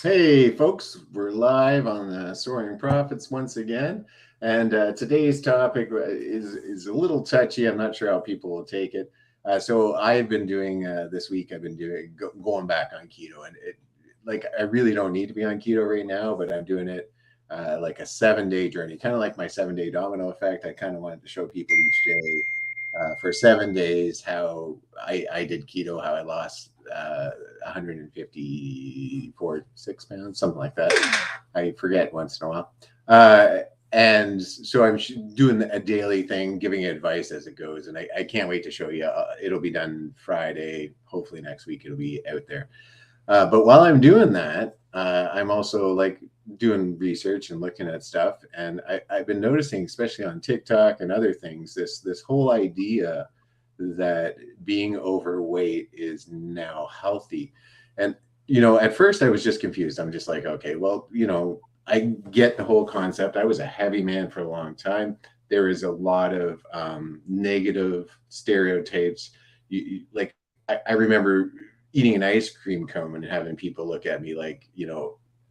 Hey, folks, we're live on the Soaring Profits once again. And today's topic is a little touchy. I'm not sure how people will take it. So I've been doing this week, I've been going back on keto. And I really don't need to be on keto right now, but I'm doing it like a 7 day journey, kind of like my 7 day domino effect. I kind of wanted to show people each day for 7 days how I did keto, how I lost 154, 6 pounds, something like that. I forget once in a while. And so I'm doing a daily thing, giving advice as it goes. And I can't wait to show you. It'll be done Friday. Hopefully next week it'll be out there. But while I'm doing that, I'm also like doing research and looking at stuff. And I've been noticing, especially on TikTok and other things, this whole idea that being overweight is now healthy. And, at first I was just confused. I'm just like, okay, well, I get the whole concept. I was a heavy man for a long time. There is a lot of negative stereotypes. Like, I remember eating an ice cream cone and having people look at me like,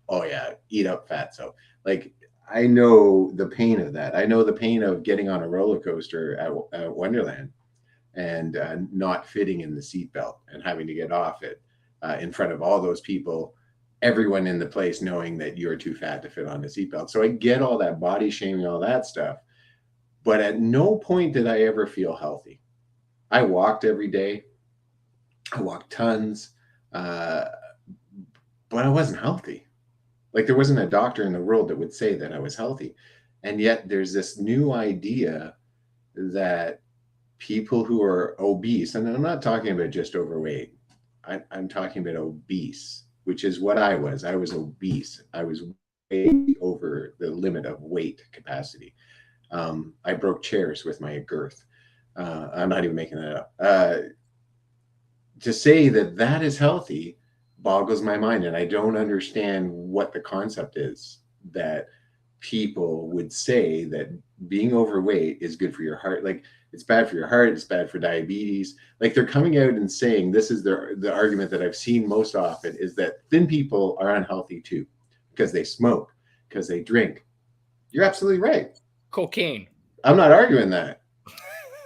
oh yeah, eat up fatso. Like, I know the pain of that. I know the pain of getting on a roller coaster at Wonderland and not fitting in the seatbelt and having to get off it in front of all those people, everyone in the place knowing that you're too fat to fit on the seatbelt. So I get all that body shaming, all that stuff. But at no point did I ever feel healthy. I walked every day. I walked tons, uh, but I wasn't healthy. Like, there wasn't a doctor in the world that would say that I was healthy. And yet there's this new idea that people who are obese, and I'm not talking about just overweight, I'm talking about obese, which is what I was. I was obese. I was way over the limit of weight capacity. I broke chairs with my girth. I'm not even making that up. To say that that is healthy boggles my mind. And I don't understand what the concept is that people would say that being overweight is good for your heart. Like, it's bad for your heart, it's bad for diabetes. Like, they're coming out and saying, this is the argument that I've seen most often, is that thin people are unhealthy too, because they smoke, because they drink. You're absolutely right. Cocaine. I'm not arguing that.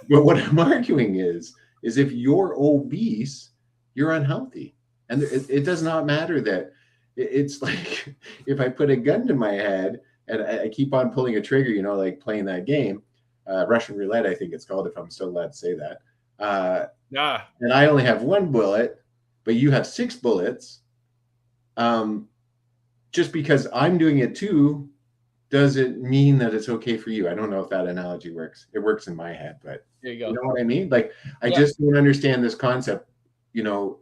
But what I'm arguing is if you're obese, you're unhealthy. And it does not matter that it's like, if I put a gun to my head and I keep on pulling a trigger, like playing that game, Russian roulette, I think it's called, if I'm still allowed to say that. Ah, And I only have one bullet, but you have 6 bullets. Um, just because I'm doing it too, does it mean that it's okay for you? I don't know if that analogy works. It works in my head, but there you you go. know what I mean? Like, I Yeah. just don't understand this concept. You know,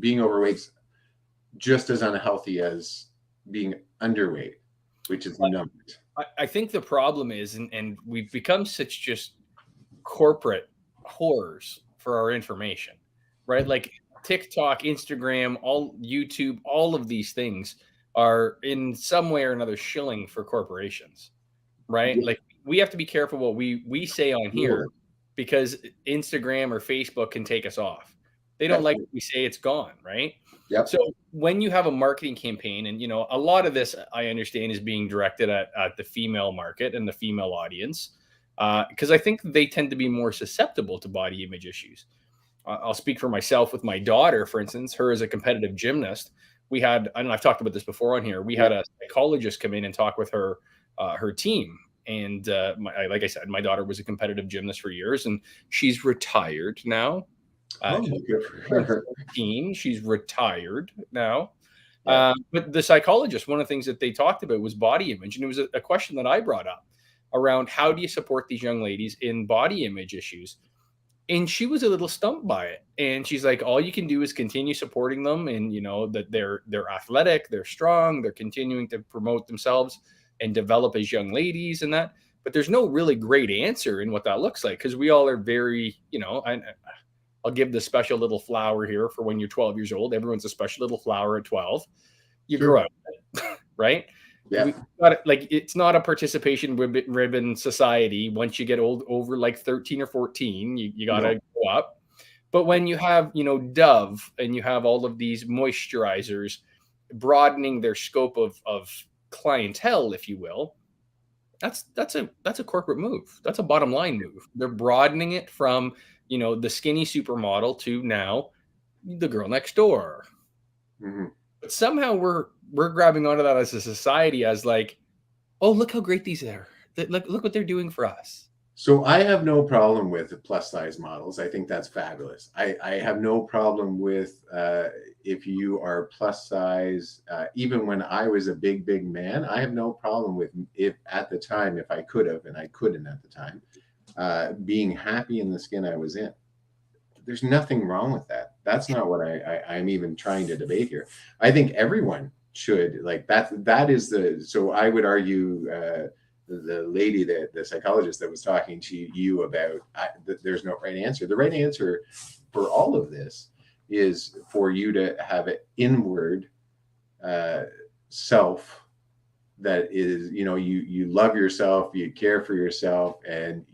being overweight's just as unhealthy as being underweight, which is not. I think the problem is, and we've become such just corporate whores for our information, right? Like TikTok, Instagram, all YouTube, all of these things are in some way or another shilling for corporations, right? Like we have to be careful what we say on here because Instagram or Facebook can take us off. They don't That's like what we say, it's gone, right? yep. So when you have a marketing campaign, and a lot of this I understand is being directed at the female market and the female audience, because I think they tend to be more susceptible to body image issues. I'll speak for myself with my daughter, for instance, her as a competitive gymnast. We had, and I've talked about this before on here, we had Yep. a psychologist come in and talk with her team. And like I said, my daughter was a competitive gymnast for years, and she's retired now. Oh, She's good for her. 13. She's retired now. Yep. But the psychologist, one of the things that they talked about was body image. And it was a question that I brought up around how do you support these young ladies in body image issues? And she was a little stumped by it. And she's like, all you can do is continue supporting them, and that they're athletic, they're strong, they're continuing to promote themselves and develop as young ladies and that. But there's no really great answer in what that looks like, because we all are very, I'll give the special little flower here for when you're 12 years old. Everyone's a special little flower at 12. You Sure. grow up, right? Yeah. We got it, like it's not a participation ribbon society. Once you get old, over like 13 or 14, you got No. to go up. But when you have, Dove, and you have all of these moisturizers, broadening their scope of clientele, if you will. That's a corporate move. That's a bottom line move. They're broadening it from, the skinny supermodel to now the girl next door. Mm-hmm. But somehow we're grabbing onto that as a society as like, oh, look how great these are. Look what they're doing for us. So I have no problem with plus size models. I think that's fabulous. I have no problem with if you are plus size. Even when I was a big man, I have no problem with, if at the time, if I could have, and I couldn't at the time, being happy in the skin I was in. There's nothing wrong with that. That's not what I'm even trying to debate here. I think everyone should, like, that is so I would argue, the lady, the psychologist that was talking to you about, there's no right answer. The right answer for all of this is for you to have an inward self that is, you love yourself, you care for yourself, and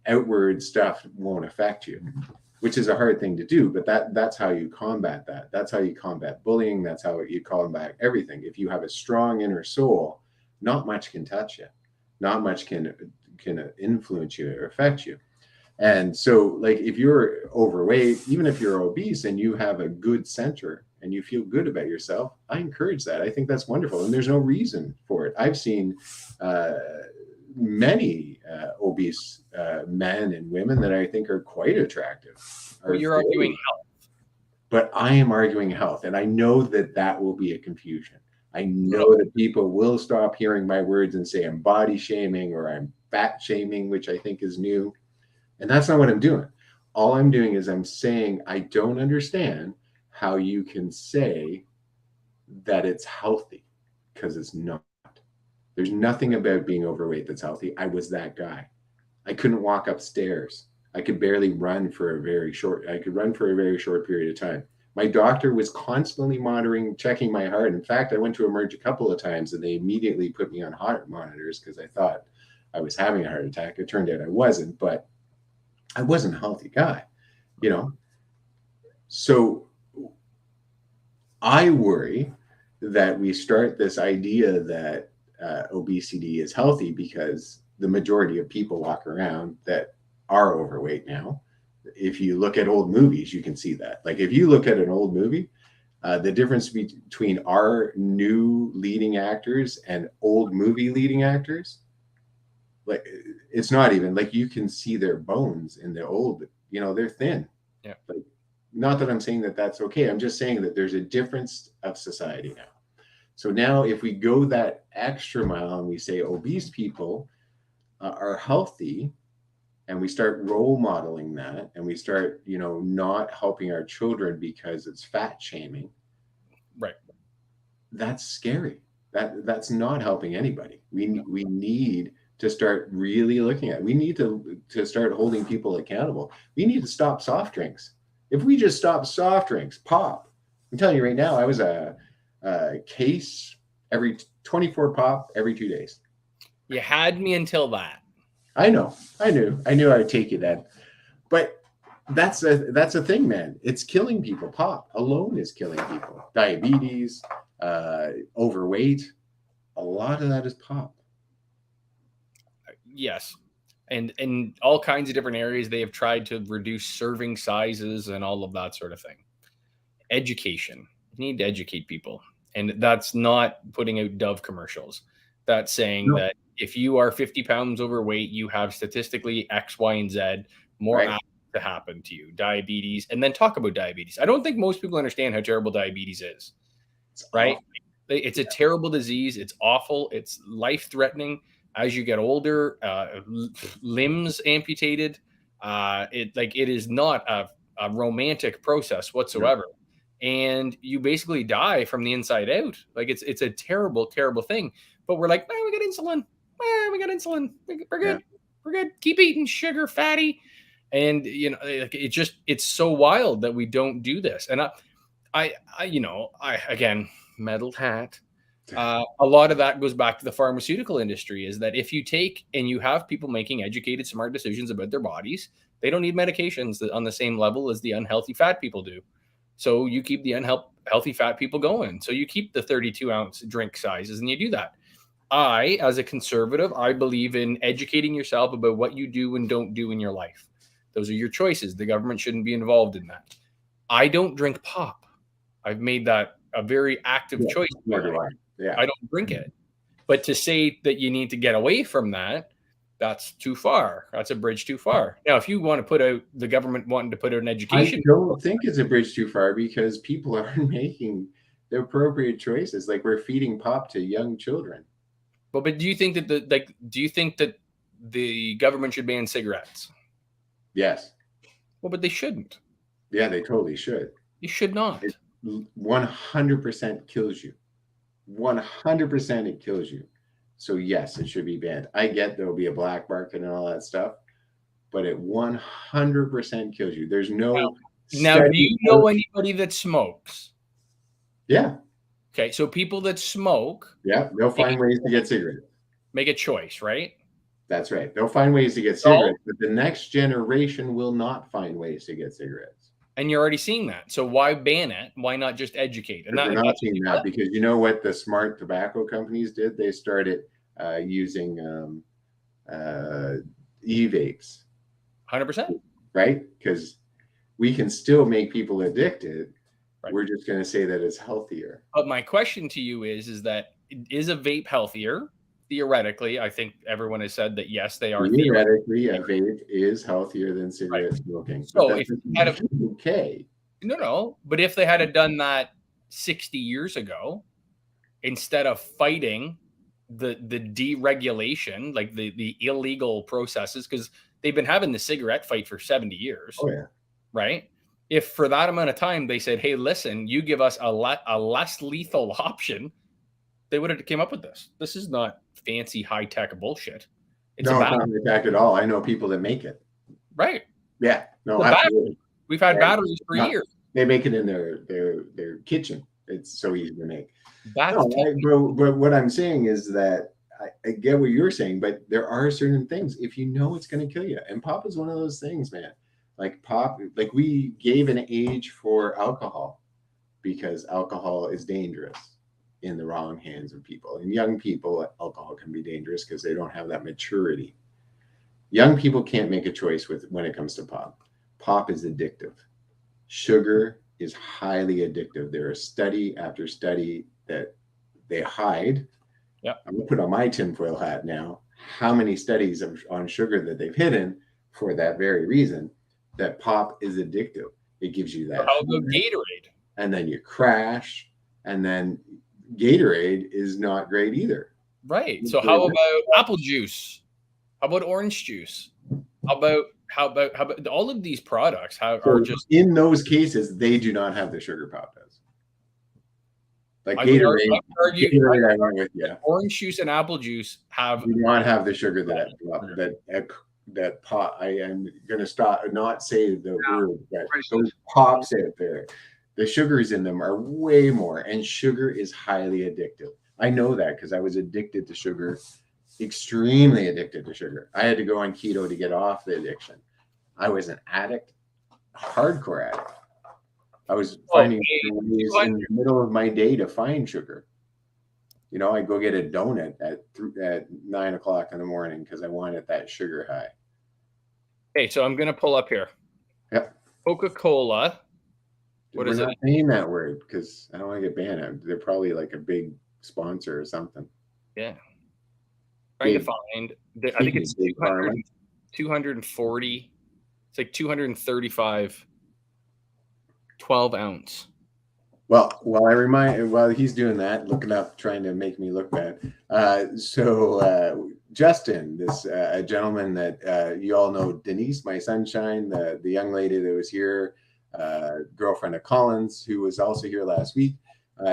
outward stuff won't affect you, which is a hard thing to do, but that's how you combat that. That's how you combat bullying. That's how you combat everything. If you have a strong inner soul, not much can touch you. Not much can influence you or affect you. And so, like, if you're overweight, even if you're obese and you have a good center and you feel good about yourself, I encourage that. I think that's wonderful. And there's no reason for it. I've seen many obese men and women that I think are quite attractive. Well, you're arguing health. But I am arguing health. And I know that will be a confusion. I know that people will stop hearing my words and say I'm body shaming or I'm fat shaming, which I think is new. And that's not what I'm doing. All I'm doing is I'm saying I don't understand how you can say that it's healthy, because it's not. There's nothing about being overweight that's healthy. I was that guy. I couldn't walk upstairs. I could barely run for a very short period of time. My doctor was constantly monitoring, checking my heart. In fact, I went to emerge a couple of times and they immediately put me on heart monitors because I thought I was having a heart attack. It turned out I wasn't, but I wasn't a healthy guy, So I worry that we start this idea that obesity is healthy because the majority of people walk around that are overweight now. If you look at old movies, you can see that. Like, if you look at an old movie, the difference between our new leading actors and old movie leading actors, like, it's not even like you can see their bones in the old, they're thin. Yeah. Like, not that I'm saying that that's okay. I'm just saying that there's a difference of society now. So now if we go that extra mile and we say obese people are healthy, and we start role modeling that, and we start, not helping our children because it's fat shaming. Right. That's scary. That's not helping anybody. We need to start really looking at it. We need to start holding people accountable. We need to stop soft drinks. If we just stop soft drinks, pop. I'm telling you right now, I was a case every 24 pop every 2 days. You had me until that. I know. I knew I'd take you then. But that's a thing, man. It's killing people. Pop alone is killing people. Diabetes, overweight, a lot of that is pop. Yes. And in all kinds of different areas, they have tried to reduce serving sizes and all of that sort of thing. Education. You need to educate people. And that's not putting out Dove commercials. That's saying that if you are 50 pounds overweight, you have statistically X, Y, and Z more apt to happen to you. Diabetes. And then talk about diabetes. I don't think most people understand how terrible diabetes is. Right? It's a terrible disease. It's awful. It's life-threatening. As you get older, limbs amputated. It is not a romantic process whatsoever. Yeah. And you basically die from the inside out. Like, it's a terrible, terrible thing. But we're like, we got insulin. We got insulin. We're good. Yeah. We're good. Keep eating sugar, fatty. And, it's so wild that we don't do this. And I again, metal hat. A lot of that goes back to the pharmaceutical industry, is that if you take and you have people making educated, smart decisions about their bodies, they don't need medications on the same level as the unhealthy fat people do. So you keep the unhealthy fat people going. So you keep the 32-ounce drink sizes, and you do that. I, as a conservative, I believe in educating yourself about what you do and don't do in your life. Those are your choices. The government shouldn't be involved in that. I don't drink pop. I've made that a very active choice. Nor do I. Yeah. I don't drink it. But to say that you need to get away from that, that's too far. That's a bridge too far. Now, if you want to put out the government wanting to put out an education, I don't think it's a bridge too far because people aren't making the appropriate choices. Like we're feeding pop to young children. but do you think that the government should ban cigarettes? Yes. Well, but they shouldn't. Yeah, they totally should. You should not. It 100% kills you. 100% it kills you. So yes, it should be banned. I get there'll be a black market and all that stuff, but it 100% kills you. There's no. Now, do you know anybody that smokes? Yeah. Okay, so people that smoke. Yeah, they'll find ways to get cigarettes. Make a choice, right? That's right. They'll find ways to get cigarettes, but the next generation will not find ways to get cigarettes. And you're already seeing that. So why ban it? Why not just educate? And we're not seeing that because you know what the smart tobacco companies did? They started using e-vapes. 100%. Right? Because we can still make people addicted. Right. We're just going to say that it's healthier. But my question to you is that is a vape healthier? Theoretically, I think everyone has said that yes, they are. Theoretically, a vape is healthier than cigarette smoking. So if okay. No. But if they had done that 60 years ago, instead of fighting the deregulation, like the illegal processes, because they've been having the cigarette fight for 70 years. Oh yeah. Right. If for that amount of time they said, hey, listen, you give us a less lethal option, they would have came up with this. This is not fancy high-tech bullshit. It's not high-tech at all. I know people that make it. Right. Yeah. No, absolutely. We've had batteries for years. They make it in their kitchen. It's so easy to make. But what I'm saying is that I get what you're saying, but there are certain things, if you know it's going to kill you. And pop is one of those things, man. Like pop, like we gave an age for alcohol because alcohol is dangerous in the wrong hands of people. And young people, alcohol can be dangerous because they don't have that maturity. Young people can't make a choice when it comes to pop. Pop is addictive. Sugar is highly addictive. There is study after study that they hide. Yeah, I'm gonna put on my tinfoil hat now. How many studies on sugar that they've hidden for that very reason? That pop is addictive. It gives you that. How about Gatorade? And then you crash, and then Gatorade is not great either. Right. So how about apple juice? How about orange juice? How about all of these products are just in those cases they do not have the sugar pop does. Like Gatorade, I went with you. Orange juice and apple juice do not have the sugar that pop. I am going to stop not say the word, but those pops out there, the sugars in them are way more, and sugar is highly addictive. I know that because I was addicted to sugar, extremely addicted to sugar. I had to go on keto to get off the addiction. I was an addict, hardcore addict. I was finding ways in the middle of my day to find sugar. You know, I go get a donut at 9 o'clock in the morning because I wanted that sugar high. Okay, so I'm going to pull up here. Yep. Coca-Cola. What is it? We're not saying that word because I don't want to get banned. They're probably like a big sponsor or something. Yeah. Trying to find. I think it's 240. It's like 235 12-ounce. Well, while he's doing that, looking up, trying to make me look bad. Justin, this a gentleman that you all know, Denise, my sunshine, the young lady that was here, girlfriend of Collins, who was also here last week.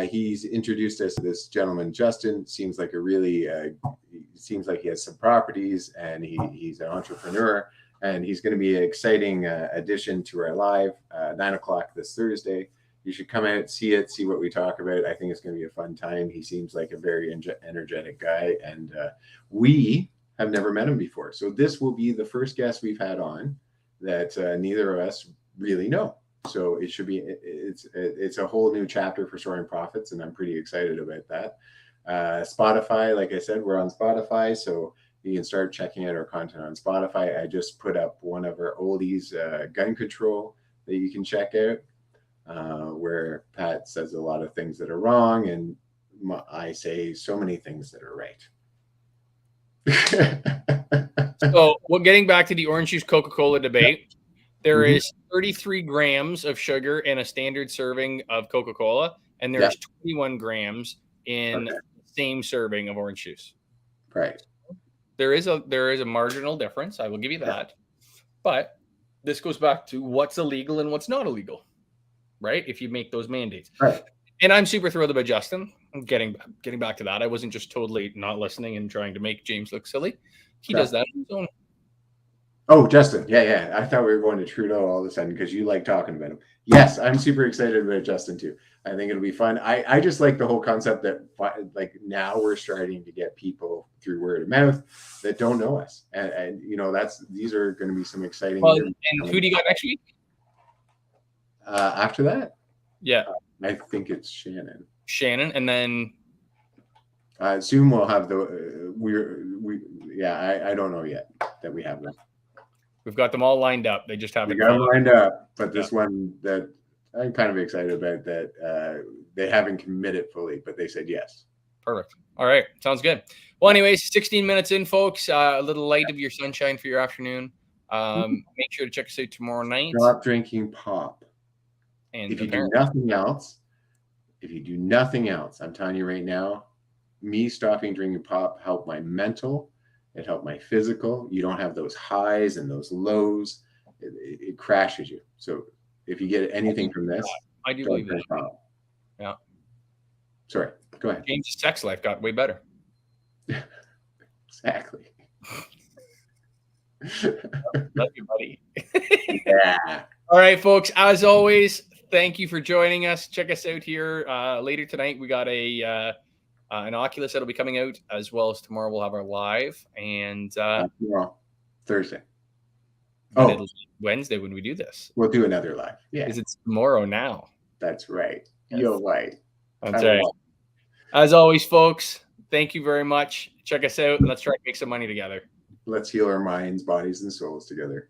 He's introduced us to this gentleman, Justin. Seems like he has some properties, and he's an entrepreneur, and he's going to be an exciting addition to our live 9 o'clock this Thursday. You should come out, see what we talk about. I think it's going to be a fun time. He seems like a very energetic guy, and we have never met him before. So this will be the first guest we've had on that neither of us really know. So it should be, it's a whole new chapter for Soaring Profits, and I'm pretty excited about that. Spotify, like I said, we're on Spotify, so you can start checking out our content on Spotify. I just put up one of our oldies, gun control, that you can check out, where Pat says a lot of things that are wrong, and I say so many things that are right. So, well, getting back to the orange juice Coca-Cola debate, there is 33 grams of sugar in a standard serving of Coca-Cola, and there's 21 grams in the same serving of orange juice. Right. There is a marginal difference. I will give you that. But this goes back to what's illegal and what's not illegal, right? If you make those mandates. Right. And I'm super thrilled about Justin. Getting back to that, I wasn't just totally not listening and trying to make James look silly. He does that on his own. Oh, Justin. Yeah. I thought we were going to Trudeau all of a sudden because you like talking about him. Yes, I'm super excited about Justin too. I think it'll be fun. I just like the whole concept that like now we're starting to get people through word of mouth that don't know us. And you know, these are going to be some exciting. Well, and who do you got next week? After that? Yeah. I think it's Shannon. And then soon we'll have the I don't know yet that we have them. We've got them all lined up. They just haven't. We got them lined up, but this one that I'm kind of excited about that they haven't committed fully, but they said yes. Perfect. All right, sounds good. Well, anyways, 16 minutes in, folks. A little light of your sunshine for your afternoon. Make sure to check us out tomorrow night. Stop drinking pop. And if you do nothing else, I'm telling you right now, me stopping drinking pop helped my mental. It helped my physical. You don't have those highs and those lows. It crashes you. So if you get anything from this, I do believe that. Yeah. Sorry. Go ahead. James' sex life got way better. Exactly. Love you, buddy. Yeah. All right, folks. As always, thank you for joining us. Check us out here later tonight. We got an Oculus that'll be coming out, as well as tomorrow we'll have our live, and tomorrow, Thursday. It'll be Wednesday when we do this. We'll do another live. Yeah, because it's tomorrow now. That's right. You're right. That's right. As always, folks, thank you very much. Check us out, and let's try to make some money together. Let's heal our minds, bodies, and souls together.